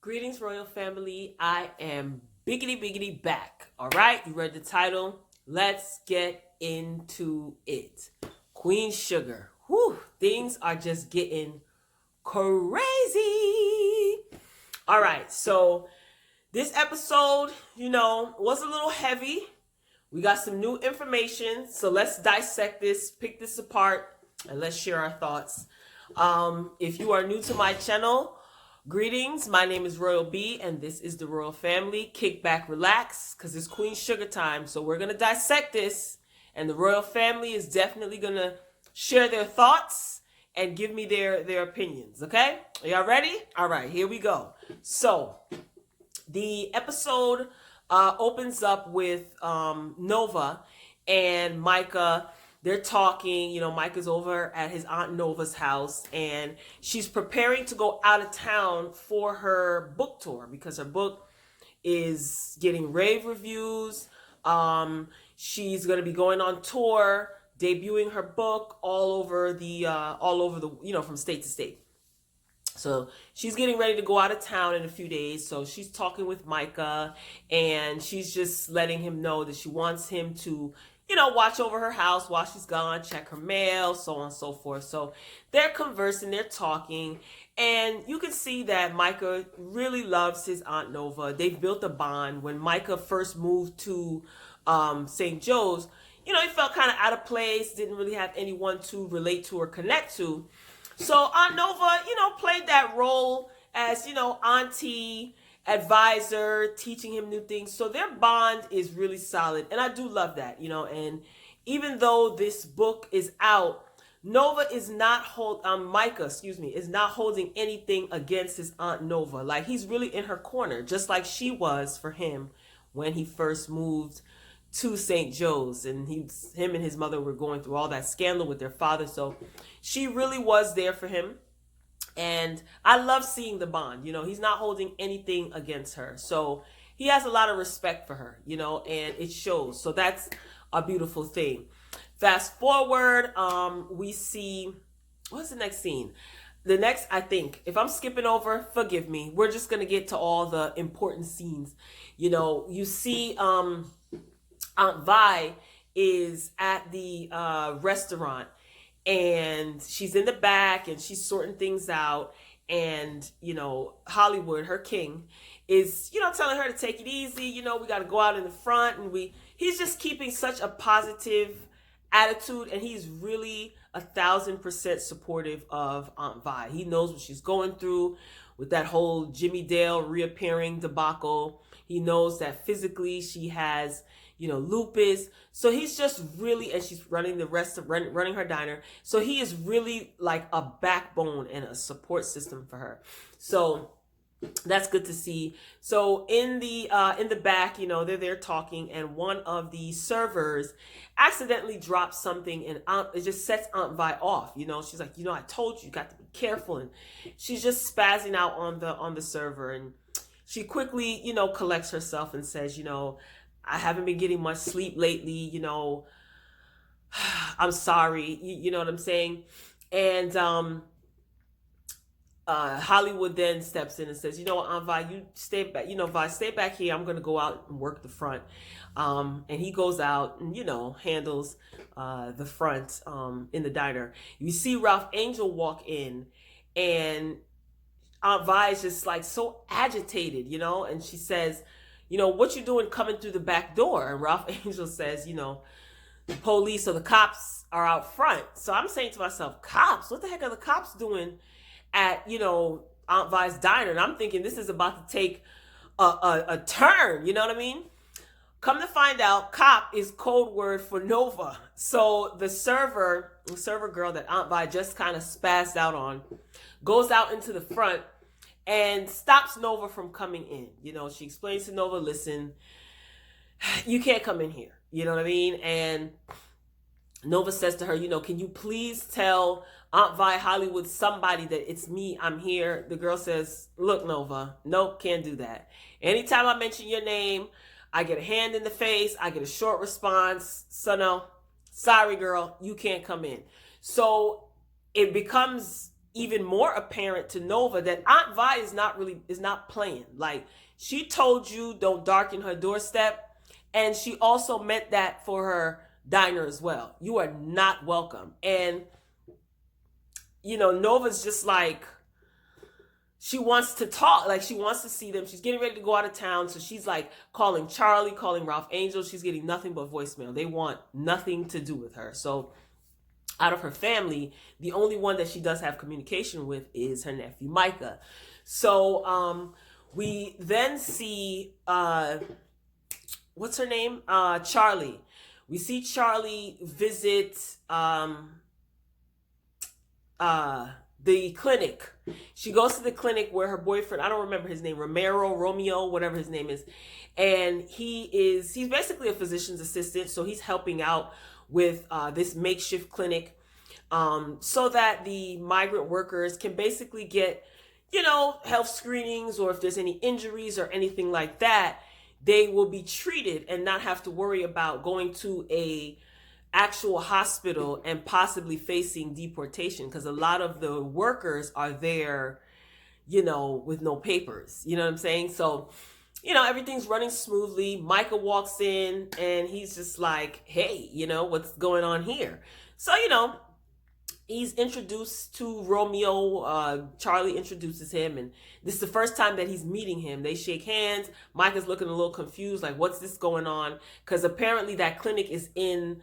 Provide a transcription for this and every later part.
Greetings, royal family. I am biggity back. All right, you read the title. Let's get into it. Queen Sugar. Whew, things are just getting crazy. All right, so this episode, was a little heavy. We got some new information, so let's dissect this, pick this apart, and let's share our thoughts. If you are new to my channel, greetings. My name is Royal B, and this is the Royal Family. Kick back, relax, because it's Queen Sugar time. So we're going to dissect this, and the Royal Family is definitely going to share their thoughts and give me their opinions, okay? Are y'all ready? All right, here we go. So the episode opens up with Nova and Micah. They're talking, Micah's over at his Aunt Nova's house, and she's preparing to go out of town for her book tour because her book is getting rave reviews. She's going to be going on tour, debuting her book all over the, from state to state. So she's getting ready to go out of town in a few days. So she's talking with Micah, and she's just letting him know that she wants him to, watch over her house while she's gone, check her mail, so on and so forth. So they're conversing, they're talking, and you can see that Micah really loves his Aunt Nova. They've built a bond. When Micah first moved to St. Joe's, he felt kind of out of place, didn't really have anyone to relate to or connect to. So Aunt Nova, played that role as, auntie, advisor, teaching him new things. So their bond is really solid. And I do love that, and even though this book is out, Micah, is not holding anything against his Aunt Nova. Like, he's really in her corner, just like she was for him when he first moved to St. Joe's, and him and his mother were going through all that scandal with their father. So she really was there for him. And I love seeing the bond. He's not holding anything against her. So he has a lot of respect for her, and it shows. So that's a beautiful thing. Fast forward, we see, what's the next scene? The next, I think, if I'm skipping over, forgive me. We're just going to get to all the important scenes. You see Aunt Vi is at the restaurant, and she's in the back and she's sorting things out, and Hollywood, her king, is telling her to take it easy, we got to go out in the front, and he's just keeping such a positive attitude, and he's really 1,000% supportive of Aunt Vi. He knows what she's going through with that whole Jimmy Dale reappearing debacle. He knows that physically she has lupus. So he's just really, and she's running running her diner. So he is really like a backbone and a support system for her. So that's good to see. So in the back, they're there talking, and one of the servers accidentally drops something, and it just sets Aunt Vi off. She's like, I told you got to be careful, and she's just spazzing out on the server, and she quickly, collects herself and says, I haven't been getting much sleep lately, I'm sorry, you know what I'm saying? And Hollywood then steps in and says, Aunt Vi, you stay back, Vi, stay back here. I'm going to go out and work the front. And he goes out and, handles the front in the diner. You see Ralph Angel walk in, and Aunt Vi is just like so agitated, and she says, what you doing coming through the back door? And Ralph Angel says, the police or the cops are out front. So I'm saying to myself, cops? What the heck are the cops doing at, Aunt Vi's diner? And I'm thinking this is about to take a turn, you know what I mean? Come to find out, cop is code word for Nova. So the server girl that Aunt Vi just kind of spazzed out on goes out into the front and stops Nova from coming in. She explains to Nova, listen, you can't come in here. You know what I mean? And Nova says to her, can you please tell Aunt Vi, Hollywood, somebody that it's me, I'm here? The girl says, look, Nova, nope, can't do that. Anytime I mention your name, I get a hand in the face, I get a short response. So no, sorry, girl, you can't come in. So it becomes even more apparent to Nova that Aunt Vi is not playing. Like, she told you don't darken her doorstep, and she also meant that for her diner as well. You are not welcome. And Nova's just like, she wants to talk, like she wants to see them. She's getting ready to go out of town, so she's like calling Charlie, calling Ralph Angel. She's getting nothing but voicemail. They want nothing to do with her. So out of her family, the only one that she does have communication with is her nephew Micah. So we then see what's her name? Charley. We see Charley visit the clinic. She goes to the clinic where her boyfriend, I don't remember his name, Romeo, whatever his name is. And he's basically a physician's assistant. So he's helping out with this makeshift clinic so that the migrant workers can basically get, health screenings, or if there's any injuries or anything like that, they will be treated and not have to worry about going to a actual hospital and possibly facing deportation, because a lot of the workers are there, with no papers. You know what I'm saying? So, everything's running smoothly. Micah walks in and he's just like, hey, what's going on here? So, he's introduced to Romeo. Charley introduces him, and this is the first time that he's meeting him. They shake hands. Micah's looking a little confused, like, what's this going on? Because apparently that clinic is in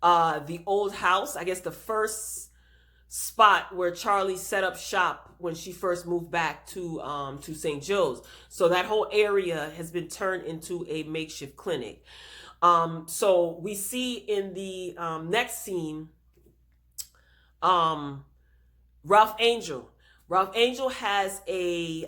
the old house, I guess the first spot where Charley set up shop when she first moved back to St. Joe's. So that whole area has been turned into a makeshift clinic. So we see in the next scene, Ralph Angel. Ralph Angel has a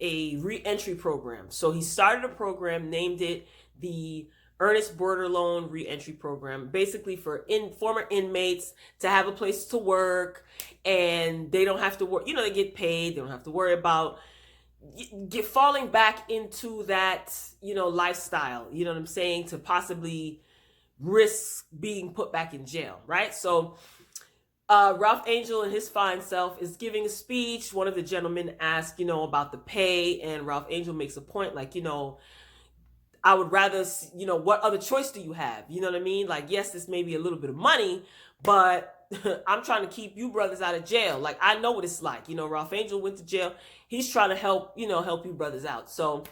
reentry program. So he started a program, named it the Earnest Border Loan Reentry Program, basically for former inmates to have a place to work, and they don't have to work. They get paid. They don't have to worry about falling back into that lifestyle. You know what I'm saying? To possibly risk being put back in jail, right? So Ralph Angel and his fine self is giving a speech. One of the gentlemen asks, about the pay, and Ralph Angel makes a point like, I would rather, what other choice do you have? You know what I mean? Like, yes, this may be a little bit of money, but I'm trying to keep you brothers out of jail. Like, I know what it's like. Ralph Angel went to jail. He's trying to help you brothers out. So,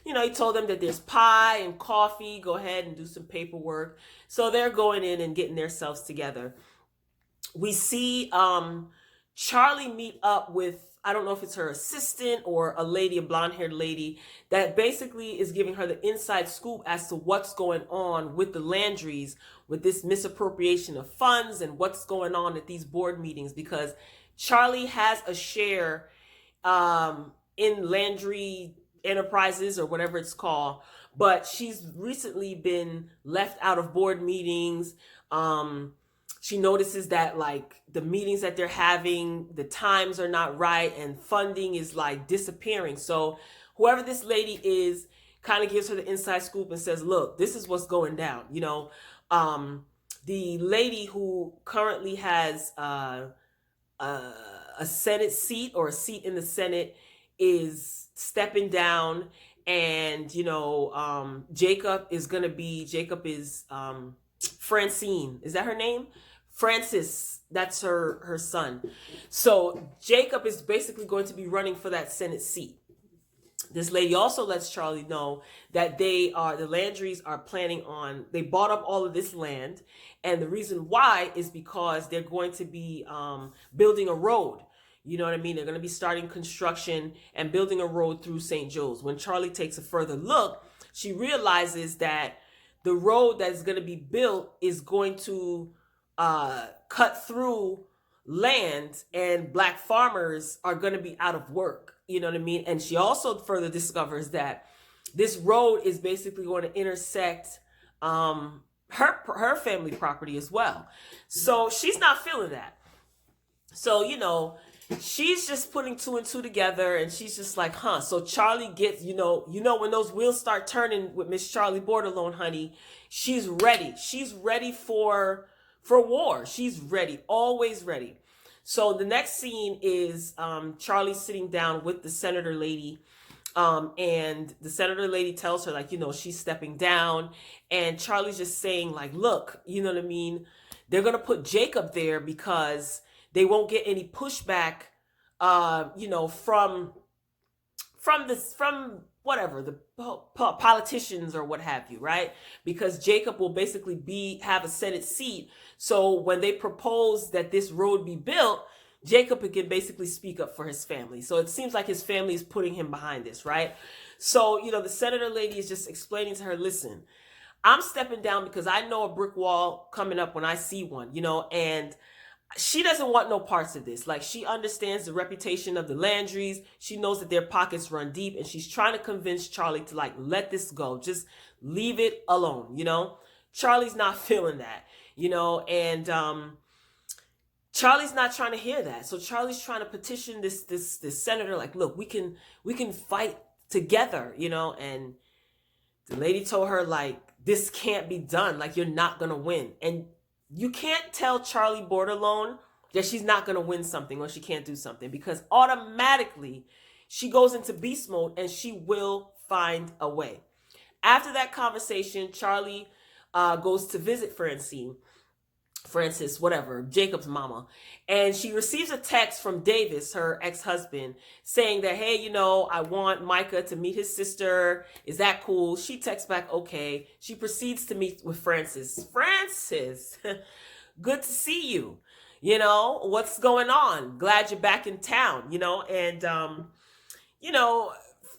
he told them that there's pie and coffee. Go ahead and do some paperwork. So they're going in and getting themselves together. We see Charley meet up with, I don't know if it's her assistant or a blonde-haired lady that basically is giving her the inside scoop as to what's going on with the Landrys, with this misappropriation of funds and what's going on at these board meetings, because Charley has a share in Landry Enterprises or whatever it's called, but she's recently been left out of board meetings. She notices that like the meetings that they're having, the times are not right, and funding is like disappearing. So whoever this lady is kind of gives her the inside scoop and says, look, this is what's going down. The lady who currently has a Senate seat, or a seat in the Senate, is stepping down, and Jacob is Francine. Is that her name? Francis, that's her son. So Jacob is basically going to be running for that Senate seat. This lady also lets Charley know that the Landrys are planning on, they bought up all of this land, and the reason why is because they're going to be building a road. You know what I mean? They're going to be starting construction and building a road through St. Joe's. When Charley takes a further look, she realizes that the road that's going to be built is going to cut through land, and black farmers are going to be out of work. You know what I mean? And she also further discovers that this road is basically going to intersect her family property as well. So she's not feeling that. So, she's just putting two and two together, and she's just like, huh. So Charley gets, when those wheels start turning with Miss Charley Borderloan, honey, she's ready. She's ready for war. She's ready, always ready. So the next scene is Charlie sitting down with the senator lady. And the senator lady tells her, like, she's stepping down. And Charlie's just saying, like, look, you know what I mean? They're going to put Jacob there because they won't get any pushback, from whatever, the politicians or what have you, right? Because Jacob will basically have a Senate seat. So when they propose that this road be built, Jacob can basically speak up for his family. So it seems like his family is putting him behind this, right? So, the senator lady is just explaining to her, listen, I'm stepping down because I know a brick wall coming up when I see one, and she doesn't want no parts of this. Like, she understands the reputation of the Landrys. She knows that their pockets run deep, and she's trying to convince Charlie to, like, let this go. Just leave it alone, Charlie's not feeling that, and Charlie's not trying to hear that. So Charlie's trying to petition this senator, like, look, we can fight together, and the lady told her, like, this can't be done. Like, you're not going to win. And you can't tell Charlie Bordelon that she's not going to win something or she can't do something, because automatically she goes into beast mode and she will find a way. After that conversation, Charlie goes to visit Francis, whatever, Jacob's mama. And she receives a text from Davis, her ex-husband, saying that, hey, I want Micah to meet his sister. Is that cool? She texts back, okay. She proceeds to meet with Francis. Francis, good to see you. What's going on? Glad you're back in town, and,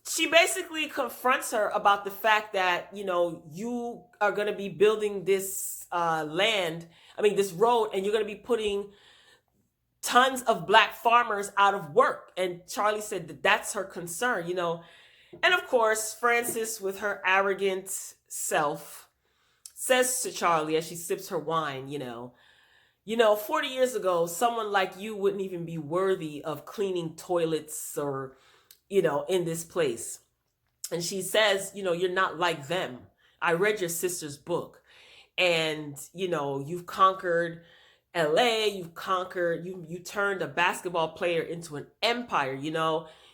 she basically confronts her about the fact that, you are going to be building this this road, and you're going to be putting tons of black farmers out of work. And Charlie said that that's her concern, And of course, Frances, with her arrogant self, says to Charlie as she sips her wine, 40 years ago, someone like you wouldn't even be worthy of cleaning toilets or, in this place. And she says, you're not like them. I read your sister's book. And, you've conquered LA, you turned a basketball player into an empire,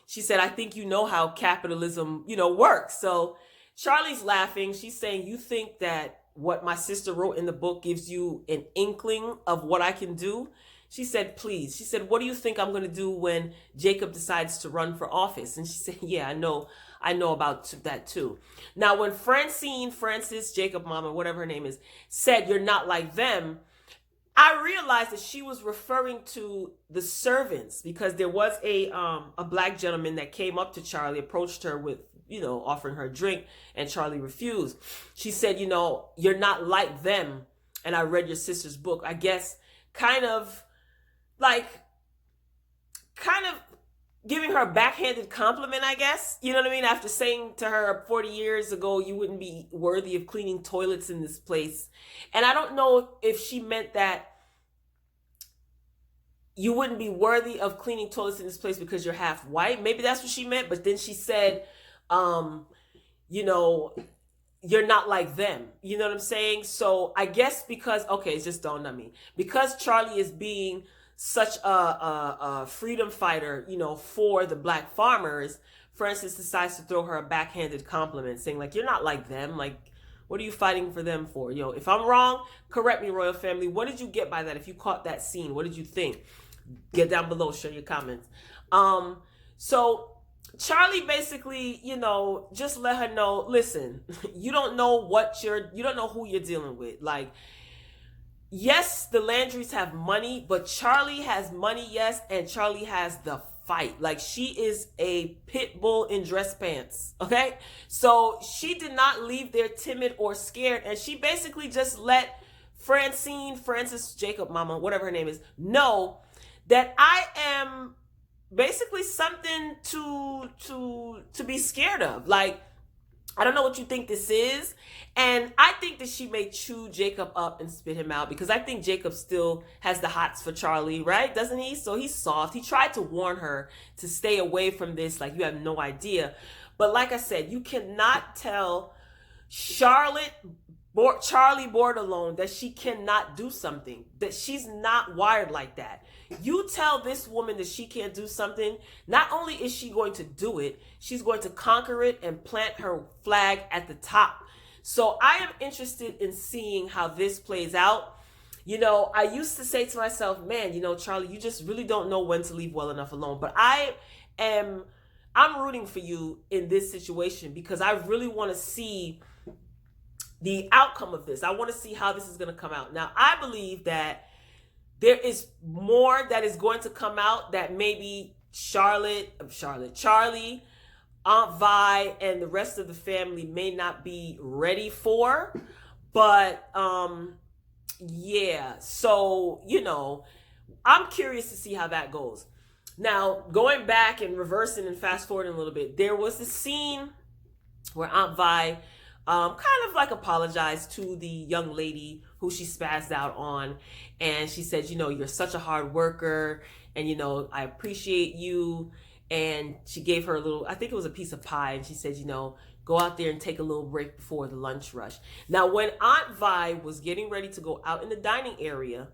She said, I think you know how capitalism, works. So Charlie's laughing. She's saying, you think that what my sister wrote in the book gives you an inkling of what I can do? She said, please. She said, what do you think I'm going to do when Jacob decides to run for office? And she said, yeah, I know about that too. Now, when Francis, Jacob mama, whatever her name is, said, you're not like them, I realized that she was referring to the servants, because there was a black gentleman that came up to Charlie, approached her with, offering her a drink, and Charlie refused. She said, you're not like them, and I read your sister's book. I guess kind of giving her a backhanded compliment, I guess. You know what I mean? After saying to her 40 years ago, you wouldn't be worthy of cleaning toilets in this place. And I don't know if she meant that you wouldn't be worthy of cleaning toilets in this place because you're half white. Maybe that's what she meant. But then she said, you're not like them. You know what I'm saying? So I guess because, okay, it just dawned on me. Because Charlie is being such a freedom fighter, for the black farmers, Francis decides to throw her a backhanded compliment, saying, like, you're not like them. Like, what are you fighting for them for? If I'm wrong, correct me, royal family. What did you get by that? If you caught that scene, what did you think? Get down below, share your comments. So Charlie basically, just let her know, listen, you don't know who you're dealing with. Like, yes, the Landrys have money, but Charlie has money, yes, and Charlie has the fight. Like, she is a pit bull in dress pants, okay? So she did not leave there timid or scared, and she basically just let Francis, Jacob mama, whatever her name is, know that I am basically something to be scared of. Like, I don't know what you think this is. And I think that she may chew Jacob up and spit him out, because I think Jacob still has the hots for Charlie, right? Doesn't he? So he's soft. He tried to warn her to stay away from this. Like, you have no idea. But like I said, you cannot tell Charlotte Charley bored alone, that she cannot do something, that she's not wired like that. You tell this woman that she can't do something, not only is she going to do it, she's going to conquer it and plant her flag at the top. So I am interested in seeing how this plays out. You know, I used to say to myself, man, you know, Charley, you just really don't know when to leave well enough alone. But I'm rooting for you in this situation, because I really want to see the outcome of this. I want to see how this is going to come out. Now, I believe that there is more that is going to come out that maybe Charley, Aunt Vi, and the rest of the family may not be ready for. But yeah, so, you know, I'm curious to see how that goes. Now, going back and reversing and fast forwarding a little bit, there was a scene where Aunt Vi kind of like apologized to the young lady who she spazzed out on. And she said, you know, you're such a hard worker, and, you know, I appreciate you. And she gave her a little, I think it was a piece of pie. And she said, you know, go out there and take a little break before the lunch rush. Now, when Aunt Vi was getting ready to go out in the dining area,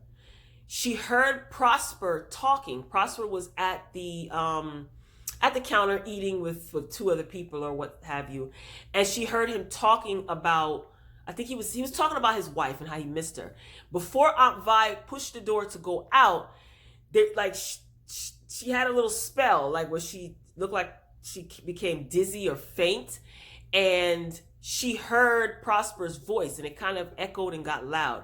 she heard Prosper talking. Prosper was at the counter eating with two other people or what have you. And she heard him talking about, I think he was talking about his wife and how he missed her. Before Aunt Vi pushed the door to go out, she had a little spell, like where she looked like she became dizzy or faint. And she heard Prosper's voice, and it kind of echoed and got loud.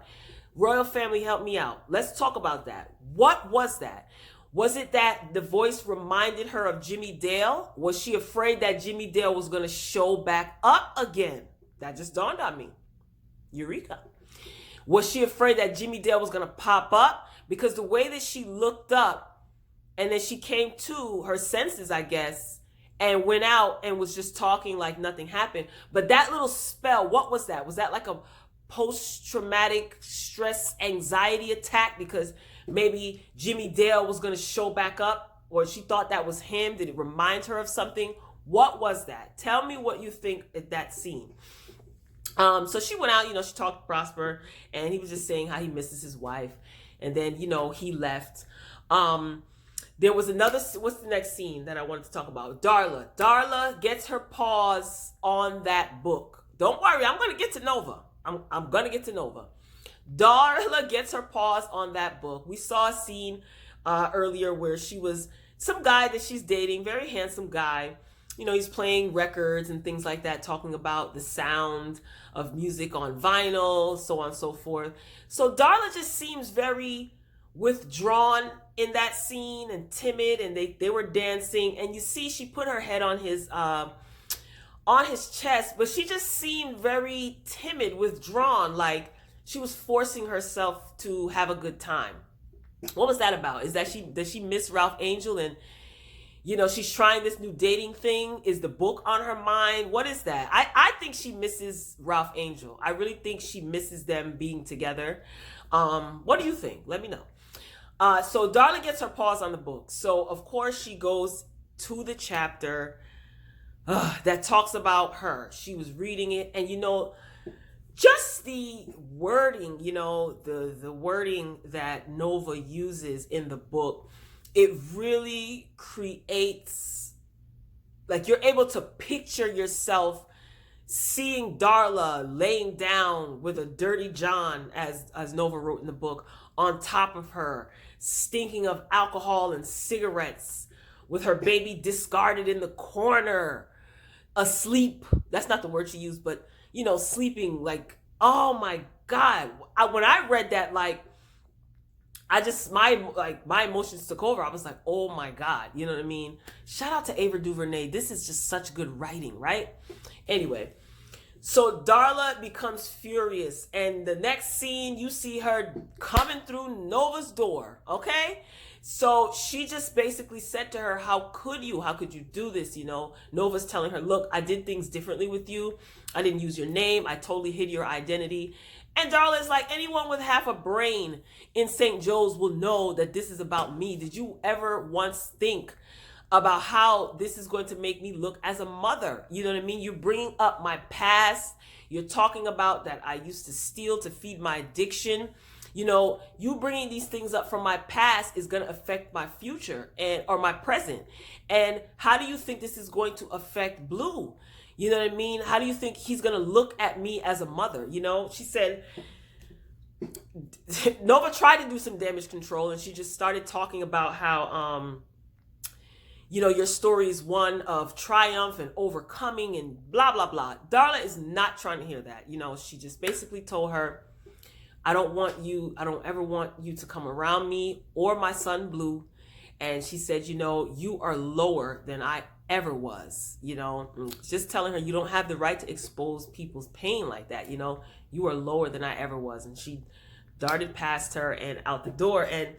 Royal family, help me out. Let's talk about that. What was that? Was it that the voice reminded her of Jimmy Dale? Was she afraid that Jimmy Dale was going to show back up again? That just dawned on me. Eureka. Was she afraid that Jimmy Dale was going to pop up? Because the way that she looked up and then she came to her senses, I guess, and went out and was just talking like nothing happened. But that little spell, what was that? Was that like a post-traumatic stress anxiety attack because maybe Jimmy Dale was going to show back up, or she thought that was him? Did it remind her of something? What was that? Tell me what you think at that scene. So she went out, you know, she talked to Prosper, and he was just saying how he misses his wife. And then, you know, he left. There was another, what's the next scene that I wanted to talk about? Darla. Darla gets her paws on that book. Don't worry, I'm going to get to Nova. I'm going to get to Nova. Darla gets her paws on that book. We saw a scene earlier where she was, some guy that she's dating, very handsome guy. You know, he's playing records and things like that, talking about the sound of music on vinyl, so on and so forth. So Darla just seems very withdrawn in that scene and timid, and they were dancing, and you see she put her head on his chest, but she just seemed very timid, withdrawn, like she was forcing herself to have a good time. What was that about? Is that does she miss Ralph Angel, and you know, she's trying this new dating thing? Is the book on her mind? What is that? I think she misses Ralph Angel. I really think she misses them being together. What do you think? Let me know. So Darla gets her paws on the book. So of course she goes to the chapter that talks about her. She was reading it, and you know, just the wording, you know, the wording that Nova uses in the book, it really creates, like, you're able to picture yourself seeing Darla laying down with a dirty John, as Nova wrote in the book, on top of her, stinking of alcohol and cigarettes, with her baby discarded in the corner, asleep. That's not the word she used, but, you know, sleeping. Like, oh my God. When I read that, like, my emotions took over. I was like, oh my God. You know what I mean? Shout out to Ava DuVernay. This is just such good writing, right? Anyway, so Darla becomes furious, and the next scene, you see her coming through Nova's door, okay? So she just basically said to her, how could you do this? You know, Nova's telling her, look, I did things differently with you. I didn't use your name. I totally hid your identity. And Darla is like, anyone with half a brain in St. Joe's will know that this is about me. Did you ever once think about how this is going to make me look as a mother. You know what I mean? You're bringing up my past. You're talking about that I used to steal to feed my addiction. You know, you bringing these things up from my past is going to affect my future or my present. And how do you think this is going to affect Blue? You know what I mean? How do you think he's going to look at me as a mother? You know, she said, Nova tried to do some damage control, and she just started talking about how, you know, your story is one of triumph and overcoming and blah, blah, blah. Darla is not trying to hear that. You know, she just basically told her, I don't ever want you to come around me or my son Blue. And she said, you know, you are lower than I ever was, you know, just telling her you don't have the right to expose people's pain like that. You know, you are lower than I ever was. And she darted past her and out the door. And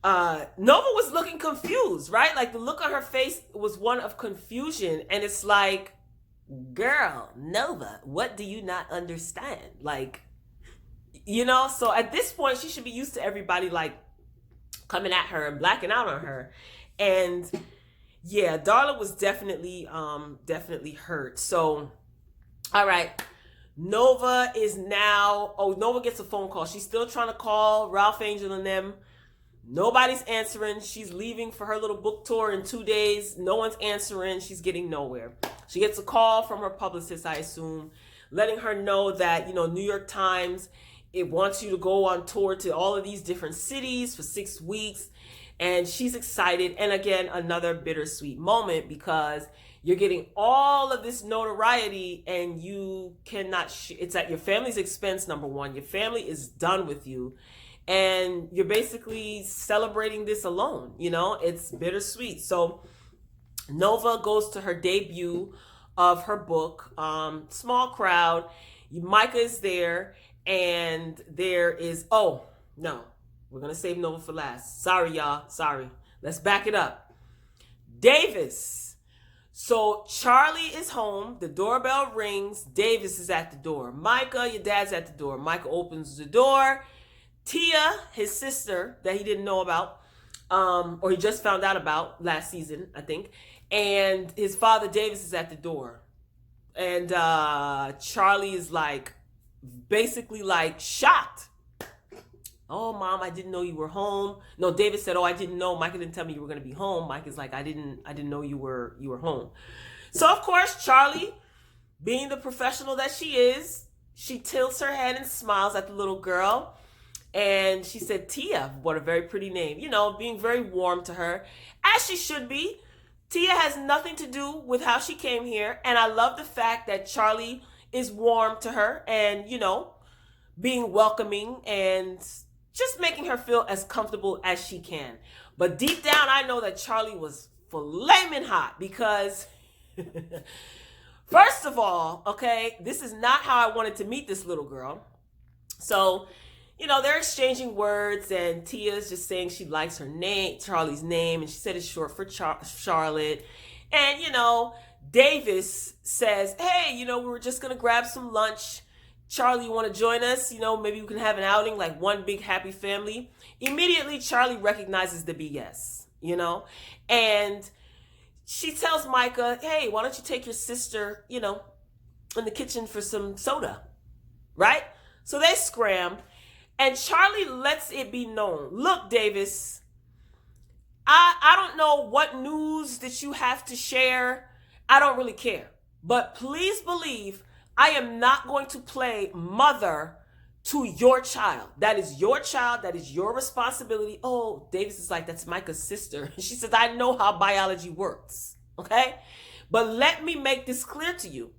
Nova was looking confused, right? Like the look on her face was one of confusion. And it's like, girl, Nova, what do you not understand? Like, you know, so at this point, she should be used to everybody like coming at her and blacking out on her. And yeah, Darla was definitely hurt. So, all right. Nova gets a phone call. She's still trying to call Ralph Angel and them. Nobody's answering. She's leaving for her little book tour in 2 days. No one's answering. She's getting nowhere. She gets a call from her publicist, I assume, letting her know that, you know, New York Times, it wants you to go on tour to all of these different cities for 6 weeks. And she's excited. And again, another bittersweet moment because you're getting all of this notoriety and you cannot, it's at your family's expense, number one. Your family is done with you. And you're basically celebrating this alone. You know, it's bittersweet. So Nova goes to her debut of her book, small crowd. Micah is there. And there is, oh, no, we're going to save Nova for last. Sorry, y'all. Sorry. Let's back it up. Davis. So Charley is home. The doorbell rings. Davis is at the door. Micah, your dad's at the door. Micah opens the door. Tia, his sister that he didn't know about, or he just found out about last season, I think. And his father, Davis, is at the door. And Charley is like, basically like shocked. Oh, Mom, I didn't know you were home. No, David said, oh, I didn't know. Micah didn't tell me you were going to be home. Mike is like, I didn't know you were home. So of course, Charley, being the professional that she is, she tilts her head and smiles at the little girl. And she said, Tia, what a very pretty name, you know, being very warm to her, as she should be. Tia has nothing to do with how she came here. And I love the fact that Charley is warm to her and, you know, being welcoming and just making her feel as comfortable as she can. But deep down, I know that Charley was flaming hot because, first of all, okay, this is not how I wanted to meet this little girl. So, you know, they're exchanging words and Tia's just saying she likes her name, Charley's name, and she said it's short for Charlotte. And, you know, Davis says, hey, you know, we were just going to grab some lunch. Charley, you want to join us? You know, maybe we can have an outing like one big happy family. Immediately, Charley recognizes the BS, you know, and she tells Micah, hey, why don't you take your sister, you know, in the kitchen for some soda, right? So they scram, and Charley lets it be known. Look, Davis, I don't know what news that you have to share. I don't really care. But please believe I am not going to play mother to your child. That is your child. That is your responsibility. Oh, Davis is like, that's Micah's sister. She says, I know how biology works. Okay? But let me make this clear to you.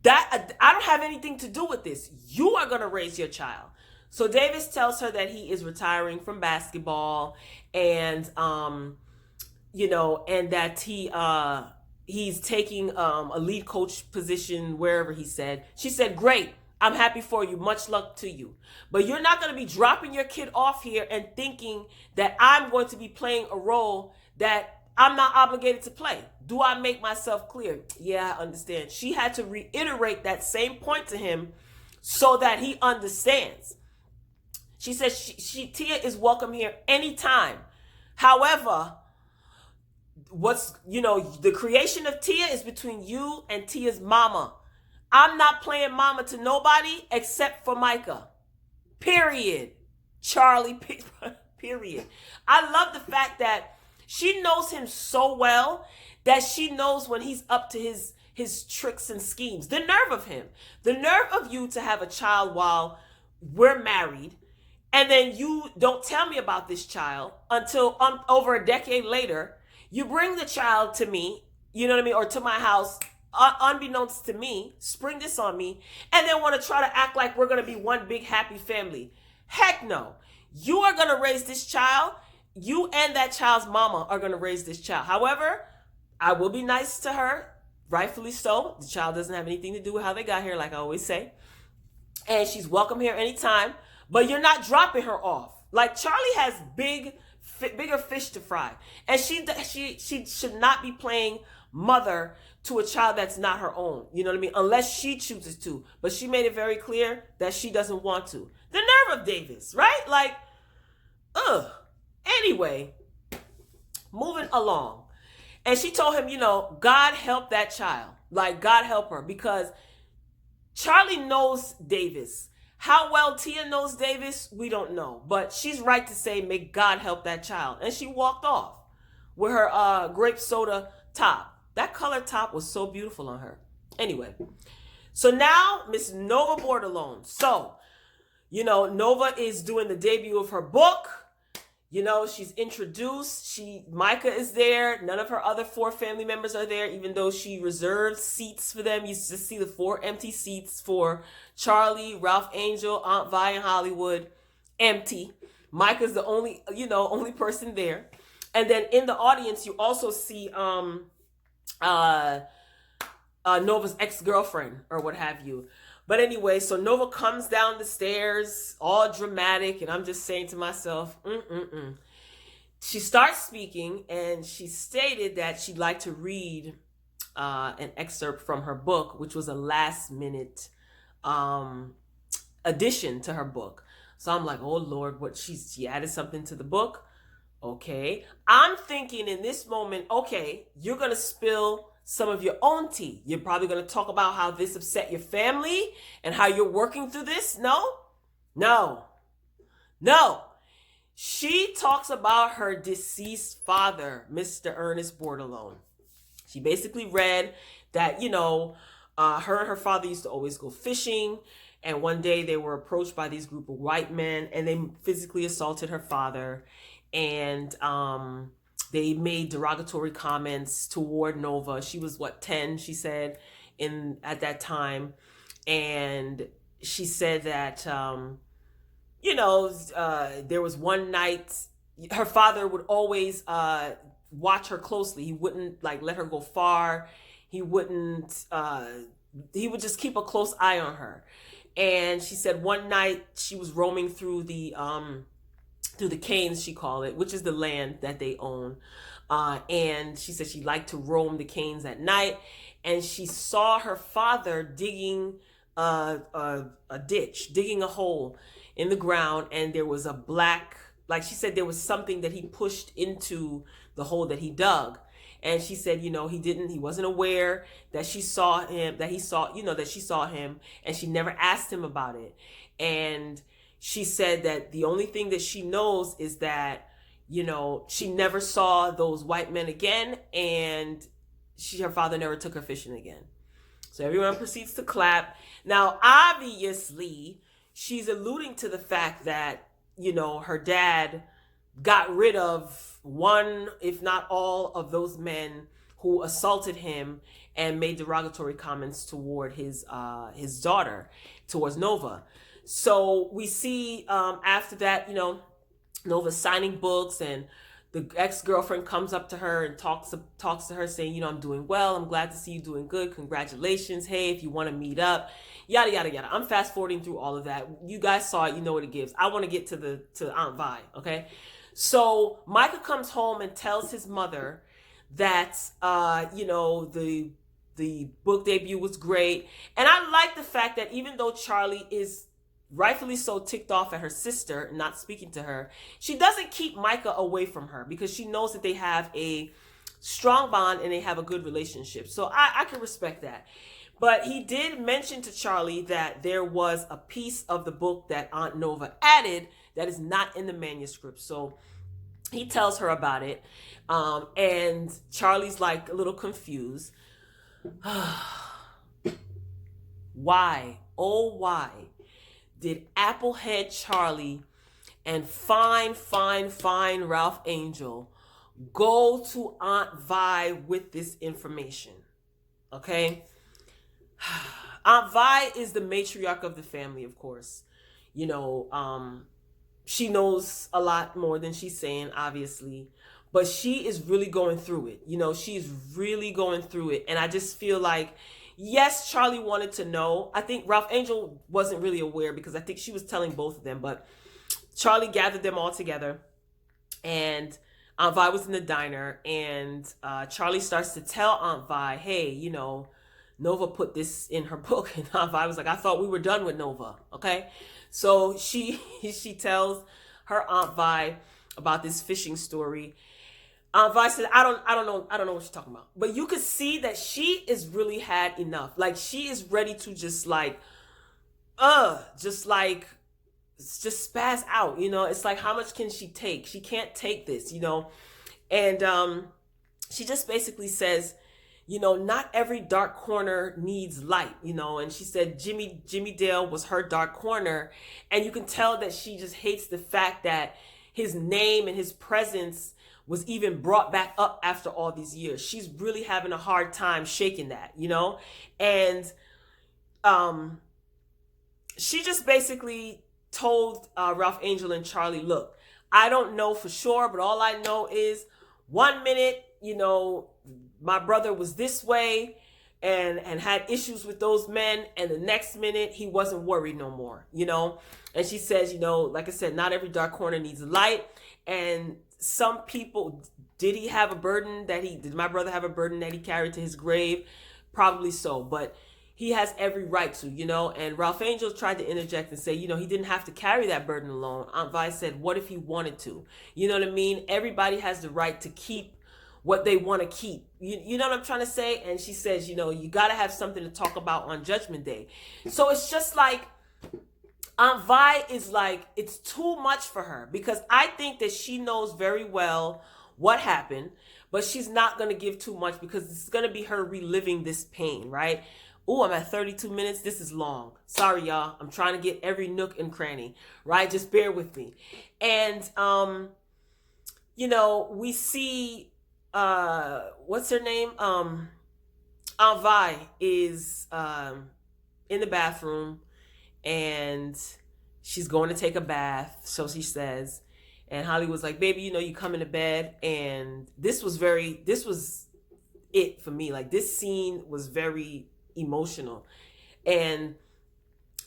That I don't have anything to do with this. You are going to raise your child. So Davis tells her that he is retiring from basketball and, you know, and that he's taking a lead coach position wherever he said. She said, great. I'm happy for you. Much luck to you. But you're not going to be dropping your kid off here and thinking that I'm going to be playing a role that I'm not obligated to play. Do I make myself clear? Yeah, I understand. She had to reiterate that same point to him so that he understands. She says Tia is welcome here anytime. However, the creation of Tia is between you and Tia's mama. I'm not playing mama to nobody except for Micah. Period. Charley, period. I love the fact that she knows him so well that she knows when he's up to his tricks and schemes. The nerve of him. The nerve of you to have a child while we're married, and then you don't tell me about this child until over a decade later. You bring the child to me, you know what I mean, or to my house, unbeknownst to me, spring this on me, and then want to try to act like we're going to be one big happy family. Heck no. You are going to raise this child. You and that child's mama are going to raise this child. However, I will be nice to her, rightfully so. The child doesn't have anything to do with how they got here, like I always say. And she's welcome here anytime, but you're not dropping her off. Like, Charley has bigger fish to fry. And she should not be playing mother to a child that's not her own. You know what I mean? Unless she chooses to. But she made it very clear that she doesn't want to. The nerve of Davis, right? Like, ugh. Anyway, moving along. And she told him, God help that child. Like, God help her. Because Charley knows Davis. How well Tia knows Davis, we don't know. But she's right to say, may God help that child. And she walked off with her grape soda top. That color top was so beautiful on her. Anyway, so now Miss Nova Bordelon. So, Nova is doing the debut of her book. She's introduced. Micah is there. None of her other 4 family members are there, even though she reserved seats for them. You just see the 4 empty seats for Charley, Ralph Angel, Aunt Vi, and Hollywood. Empty. Micah's the only person there. And then in the audience, you also see Nova's ex-girlfriend or what have you. But anyway, so Nova comes down the stairs, all dramatic, and I'm just saying to myself, She starts speaking, and she stated that she'd like to read an excerpt from her book, which was a last-minute addition to her book. So I'm like, oh, Lord, she added something to the book? Okay. I'm thinking in this moment, okay, you're going to spill some of your own tea. You're probably going to talk about how this upset your family and how you're working through this. No. She talks about her deceased father, Mr. Ernest Bordelon. She basically read that, her and her father used to always go fishing. And one day they were approached by these group of white men, and they physically assaulted her father. And they made derogatory comments toward Nova. She was 10, she said, at that time. And she said that, there was one night, her father would always watch her closely. He wouldn't let her go far. He would just keep a close eye on her. And she said one night she was roaming through the canes, she called it, which is the land that they own. And she said she liked to roam the canes at night. And she saw her father digging a ditch, digging a hole in the ground. And there was a black, she said there was something that he pushed into the hole that he dug. And she said, he wasn't aware that she saw him, that she saw him. And she never asked him about it. And she said that the only thing that she knows is that, she never saw those white men again, and her father never took her fishing again. So everyone proceeds to clap. Now, obviously, she's alluding to the fact that, her dad got rid of one, if not all, of those men who assaulted him and made derogatory comments toward his daughter, towards Nova. So we see after that, Nova signing books, and the ex-girlfriend comes up to her and talks to her saying, I'm doing well. I'm glad to see you doing good. Congratulations. Hey, if you want to meet up, yada, yada, yada. I'm fast forwarding through all of that. You guys saw it. You know what it gives. I want to get to Aunt Vi. Okay. So Micah comes home and tells his mother that, the book debut was great. And I like the fact that even though Charley is rightfully so ticked off at her sister not speaking to her, she doesn't keep Micah away from her, because she knows that they have a strong bond and they have a good relationship. So I can respect that. But he did mention to Charley that there was a piece of the book that Aunt Nova added that is not in the manuscript. So he tells her about it. And Charley's like a little confused. Why, oh why, did Applehead Charley and fine Ralph Angel go to Aunt Vi with this information? Okay? Aunt Vi is the matriarch of the family, of course. You know, she knows a lot more than she's saying, obviously. But she is really going through it. You know, she's really going through it. And I just feel like, yes, Charley wanted to know. I think Ralph Angel wasn't really aware because I think she was telling both of them. But Charley gathered them all together. And Aunt Vi was in the diner. And Charley starts to tell Aunt Vi, hey, you know, Nova put this in her book. And Aunt Vi was like, I thought we were done with Nova. Okay. So she tells her Aunt Vi about this fishing story. Aunt Vi said, I don't know what you're talking about. But you could see that she is really had enough. Like she is ready to just spaz out, you know. It's like, how much can she take? She can't take this, you know. And she just basically says, you know, not every dark corner needs light, you know. And she said Jimmy Dale was her dark corner. And you can tell that she just hates the fact that his name and his presence was even brought back up after all these years. She's really having a hard time shaking that, you know? And she just basically told Ralph Angel and Charley, look, I don't know for sure, but all I know is 1 minute, you know, my brother was this way and had issues with those men, and the next minute he wasn't worried no more, you know? And she says, you know, like I said, not every dark corner needs light. And some people, did my brother have a burden that he carried to his grave? Probably so, but he has every right to, you know. And Ralph Angel tried to interject and say, you know, he didn't have to carry that burden alone. Aunt Vi said, what if he wanted to? You know what I mean? Everybody has the right to keep what they want to keep. You know what I'm trying to say? And she says, you know, you got to have something to talk about on Judgment Day. So it's just like, Aunt Vi is like, it's too much for her, because I think that she knows very well what happened, but she's not going to give too much because it's going to be her reliving this pain, right? Oh, I'm at 32 minutes. This is long. Sorry, y'all. I'm trying to get every nook and cranny, right? Just bear with me. And, you know, we see, what's her name? Aunt Vi is in the bathroom. And she's going to take a bath, so she says. And Holly was like, baby, you know, you come into bed. And this was it for me. Like, this scene was very emotional. And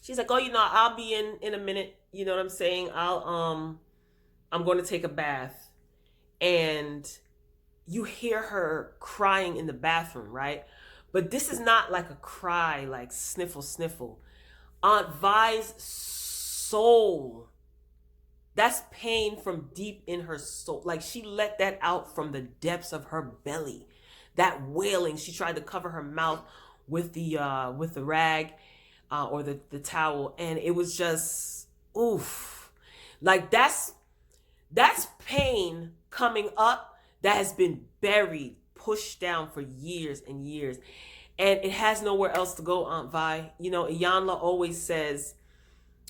she's like, oh, you know, I'll be in a minute. You know what I'm saying? I'm going to take a bath. And you hear her crying in the bathroom, right? But this is not like a cry, like sniffle. Aunt Vi's soul, that's pain from deep in her soul. Like, she let that out from the depths of her belly. That wailing, she tried to cover her mouth with the rag or the towel, and it was just, oof. Like, that's pain coming up that has been buried, pushed down for years and years. And it has nowhere else to go, Aunt Vi. You know, Iyanla always says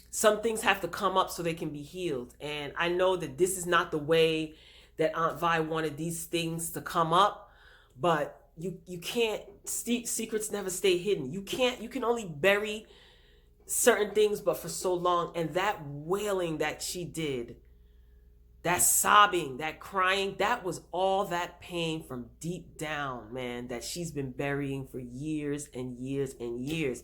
some things have to come up so they can be healed. And I know that this is not the way that Aunt Vi wanted these things to come up, but you can't, secrets never stay hidden. You can only bury certain things, but for so long. And that wailing that she did, that sobbing, that crying, that was all that pain from deep down, man, that she's been burying for years and years and years.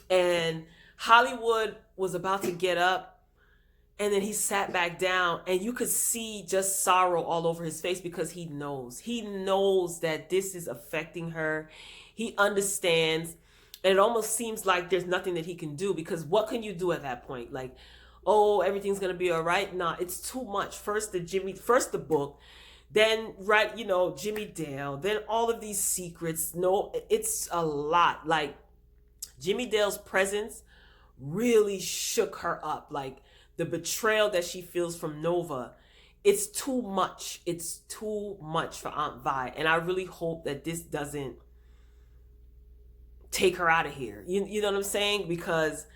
And Hollywood was about to get up, and then he sat back down, and you could see just sorrow all over his face, because he knows that this is affecting her. He understands, and it almost seems like there's nothing that he can do, because what can you do at that point? Like, oh, everything's going to be all right. Nah, it's too much. First the book, Then, right, you know, Jimmy Dale, then all of these secrets. No, it's a lot. Like, Jimmy Dale's presence really shook her up. Like, the betrayal that she feels from Nova, it's too much. It's too much for Aunt Vi. And I really hope that this doesn't take her out of here. You know what I'm saying? Because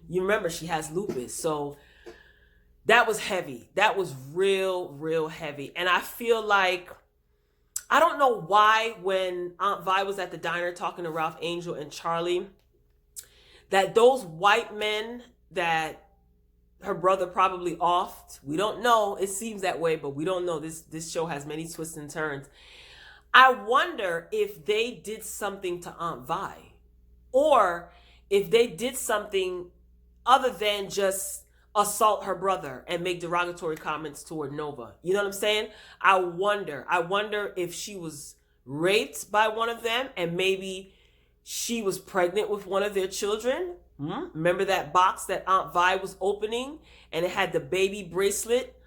you remember she has lupus. So that was heavy. That was real heavy. And I feel like, I don't know why when Aunt Vi was at the diner talking to Ralph Angel and Charley, that those white men that her brother probably offed, we don't know. It seems that way, but we don't know. This show has many twists and turns. I wonder if they did something to Aunt Vi, or if they did something other than just assault her brother and make derogatory comments toward Nova. You know what I'm saying? I wonder if she was raped by one of them, and maybe she was pregnant with one of their children. Remember that box that Aunt Vi was opening, and it had the baby bracelet,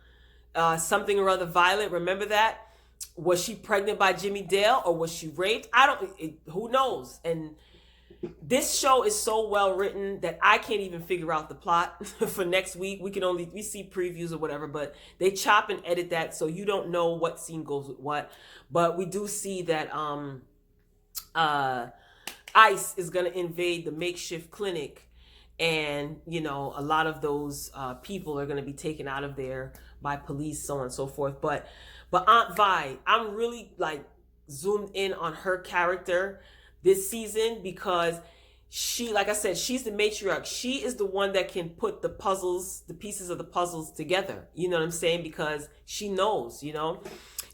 something or other violet. Remember that? Was she pregnant by Jimmy Dale, or was she raped? Who knows? And this show is so well written that I can't even figure out the plot for next week. We see previews or whatever, but they chop and edit that, so you don't know what scene goes with what. But we do see that ICE is going to invade the makeshift clinic, and you know, a lot of those people are going to be taken out of there by police, so on and so forth. But Aunt Vi, I'm really like zoomed in on her character this season, because she, like I said, she's the matriarch. She is the one that can put the pieces of the puzzles together. You know what I'm saying? Because she knows, you know,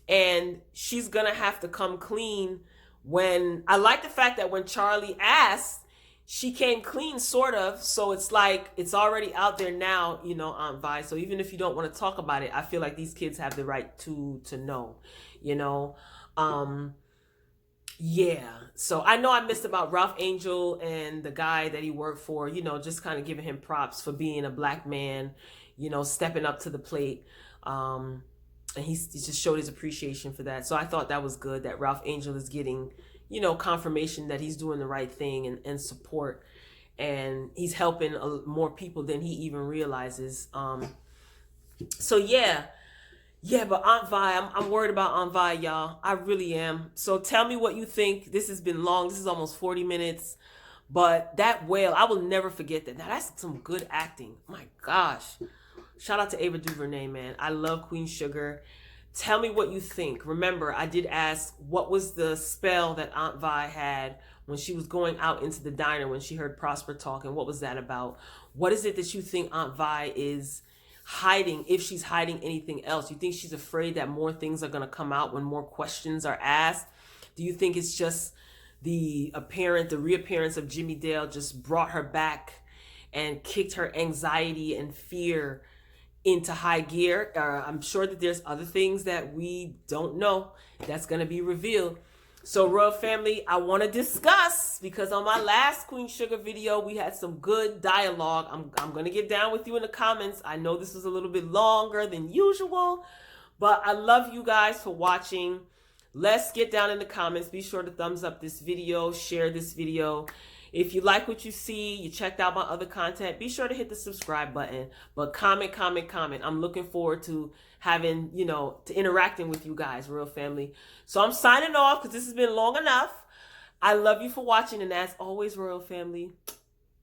and she's going to have to come clean. When I like the fact that when Charley asked, she came clean, sort of. So it's like, it's already out there now, you know, Aunt Vi. So even if you don't want to talk about it, I feel like these kids have the right to know, you know. Yeah. So I know I missed about Ralph Angel and the guy that he worked for, you know, just kind of giving him props for being a black man, you know, stepping up to the plate. And he just showed his appreciation for that. So I thought that was good that Ralph Angel is getting, you know, confirmation that he's doing the right thing, and support. And he's helping more people than he even realizes. So yeah. Yeah, but Aunt Vi, I'm worried about Aunt Vi, y'all. I really am. So tell me what you think. This has been long. This is almost 40 minutes. But that whale, I will never forget that. Now, that's some good acting. My gosh. Shout out to Ava DuVernay, man. I love Queen Sugar. Tell me what you think. Remember, I did ask, what was the spell that Aunt Vi had when she was going out into the diner when she heard Prosper talking? What was that about? What is it that you think Aunt Vi is hiding, if she's hiding anything else? You think she's afraid that more things are going to come out when more questions are asked? Do you think it's just the reappearance of Jimmy Dale just brought her back and kicked her anxiety and fear into high gear? I'm sure that there's other things that we don't know that's going to be revealed. So Royal Family, I want to discuss, because on my last Queen Sugar video, we had some good dialogue. I'm going to get down with you in the comments. I know this was a little bit longer than usual, but I love you guys for watching. Let's get down in the comments. Be sure to thumbs up this video, share this video. If you like what you see, you checked out my other content, be sure to hit the subscribe button. But comment. I'm looking forward to having, you know, to interacting with you guys, Royal Family. So I'm signing off because this has been long enough. I love you for watching. And as always, Royal Family,